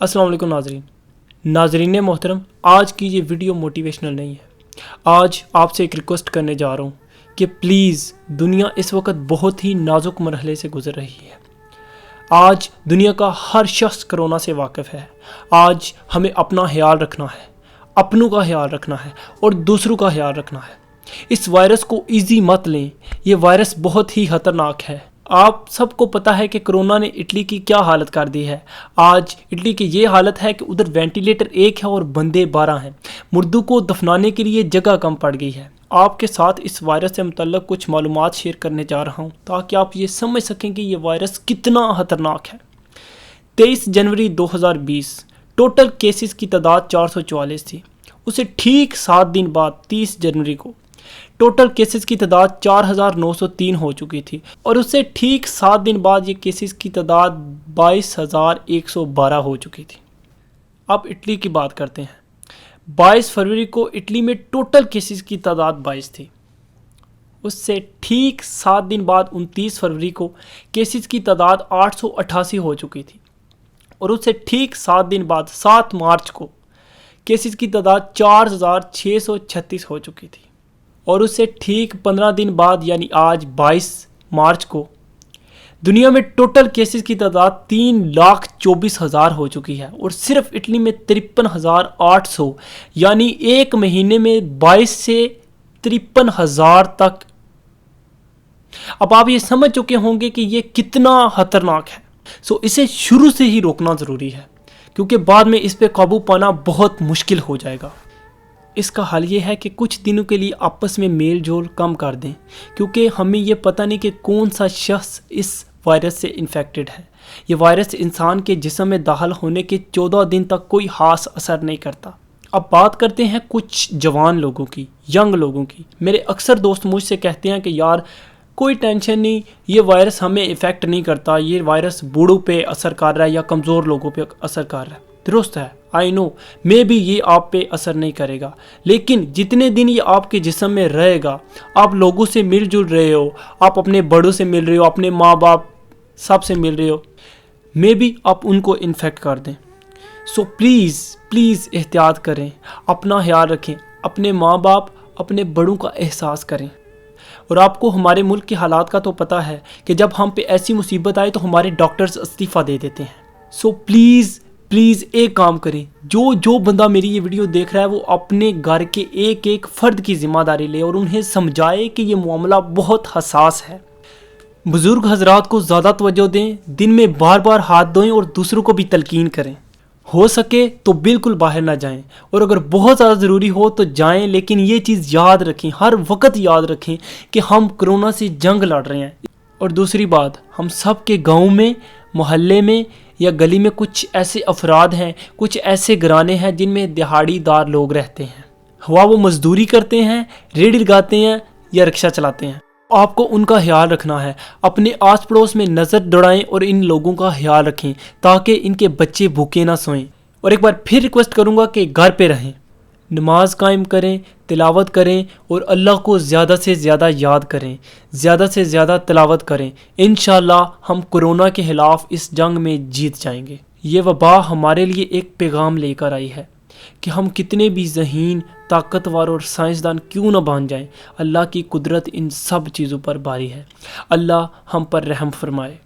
अस्सलाम वालेकुम नाजरीन मोहतरम, आज की ये वीडियो मोटिवेशनल नहीं है। आज आपसे एक रिक्वेस्ट करने जा रहा हूँ कि प्लीज़, दुनिया इस वक्त बहुत ही नाजुक मरहले से गुजर रही है। आज दुनिया का हर शख्स कोरोना से वाकिफ़ है। आज हमें अपना ख्याल रखना है, अपनों का ख्याल रखना है और दूसरों का ख्याल रखना है। इस वायरस को ईजी मत लें, ये वायरस बहुत ही ख़तरनाक है। आप सबको पता है कि कोरोना ने इटली की क्या हालत कर दी है। आज इटली की ये हालत है कि उधर वेंटिलेटर 1 है और बंदे 12 हैं। मुर्दों को दफनाने के लिए जगह कम पड़ गई है। आपके साथ इस वायरस से मुतल्लक कुछ मालूमात शेयर करने जा रहा हूँ ताकि आप ये समझ सकें कि ये वायरस कितना ख़तरनाक है। 23 जनवरी 2020 टोटल केसेस की तादाद 444 थी। उसे ठीक 7 दिन बाद 30 जनवरी को टोटल केसेस की तादाद 4903 हो चुकी थी और उससे ठीक 7 दिन बाद ये केसेस की तादाद 22112 हो चुकी थी। अब इटली की बात करते हैं। 22 फरवरी को इटली में टोटल केसेस की तादाद 22 थी। उससे ठीक 7 दिन बाद 29 फरवरी को केसेस की तादाद 888 हो चुकी थी और उससे ठीक 7 दिन बाद 7 मार्च को केसेस की तादाद 4636 हो चुकी थी और उससे ठीक 15 दिन बाद यानी आज 22 मार्च को दुनिया में टोटल केसेस की तादाद 3,24,000 हो चुकी है और सिर्फ इटली में 53,800 यानी एक महीने में 22 से 53,000 तक। अब आप ये समझ चुके होंगे कि ये कितना खतरनाक है। सो इसे शुरू से ही रोकना ज़रूरी है क्योंकि बाद में इस पे काबू पाना बहुत मुश्किल हो जाएगा। इसका हल ये है कि कुछ दिनों के लिए आपस में मेल जोल कम कर दें क्योंकि हमें ये पता नहीं कि कौन सा शख्स इस वायरस से इन्फेक्टेड है। ये वायरस इंसान के जिस्म में दाखिल होने के 14 दिन तक कोई खास असर नहीं करता। अब बात करते हैं कुछ जवान लोगों की, यंग लोगों की। मेरे अक्सर दोस्त मुझसे कहते हैं कि यार कोई टेंशन नहीं, ये वायरस हमें इफ़ेक्ट नहीं करता, ये वायरस बूढ़ों पे असर कर रहा है या कमज़ोर लोगों पे असर कर रहा है। दुरुस्त है, आई नो, मे भी ये आप पे असर नहीं करेगा, लेकिन जितने दिन ये आपके जिस्म में रहेगा, आप लोगों से मिलजुल रहे हो, आप अपने बड़ों से मिल रहे हो, अपने माँ बाप सब से मिल रहे हो, मे भी आप उनको इन्फेक्ट कर दें। सो प्लीज़ एहतियात करें, अपना ख्याल रखें, अपने माँ बाप अपने बड़ों का एहसास करें। और आपको हमारे मुल्क के हालात का तो पता है कि जब हम पे ऐसी मुसीबत आए तो हमारे डॉक्टर्स इस्तीफ़ा दे देते हैं। सो प्लीज़ एक काम करें, जो बंदा मेरी ये वीडियो देख रहा है वो अपने घर के एक एक फ़र्द की ज़िम्मेदारी ले और उन्हें समझाए कि ये मामला बहुत हसास है। बुज़ुर्ग हजरात को ज़्यादा तवज्जो दें, दिन में बार बार हाथ धोएं और दूसरों को भी तलकीन करें। हो सके तो बिल्कुल बाहर ना जाएं और अगर बहुत ज़्यादा ज़रूरी हो तो जाएं, लेकिन ये चीज़ याद रखें, हर वक्त याद रखें कि हम कोरोना से जंग लड़ रहे हैं। और दूसरी बात, हम सब के गाँव में, मोहल्ले में या गली में कुछ ऐसे अफराद हैं, कुछ ऐसे घराने हैं जिनमें दिहाड़ीदार लोग रहते हैं। हुआ वो मजदूरी करते हैं, रेहड़ी लगाते हैं या रिक्शा चलाते हैं। आपको उनका ख्याल रखना है। अपने आस पड़ोस में नज़र दौड़ाएं और इन लोगों का ख्याल रखें ताकि इनके बच्चे भूखे ना सोएं। और एक बार फिर रिक्वेस्ट करूँगा कि घर पे रहें, नमाज कायम करें, तिलावत करें और अल्लाह को ज़्यादा से ज़्यादा याद करें, ज़्यादा से ज़्यादा तिलावत करें। इंशाअल्लाह हम कोरोना के खिलाफ इस जंग में जीत जाएंगे। ये वबा हमारे लिए एक पैगाम लेकर आई है कि हम कितने भी ज़हीन, ताकतवर और साइंसदान क्यों न बन जाएं, अल्लाह की कुदरत इन सब चीज़ों पर भारी है। अल्लाह हम पर रहम फरमाए।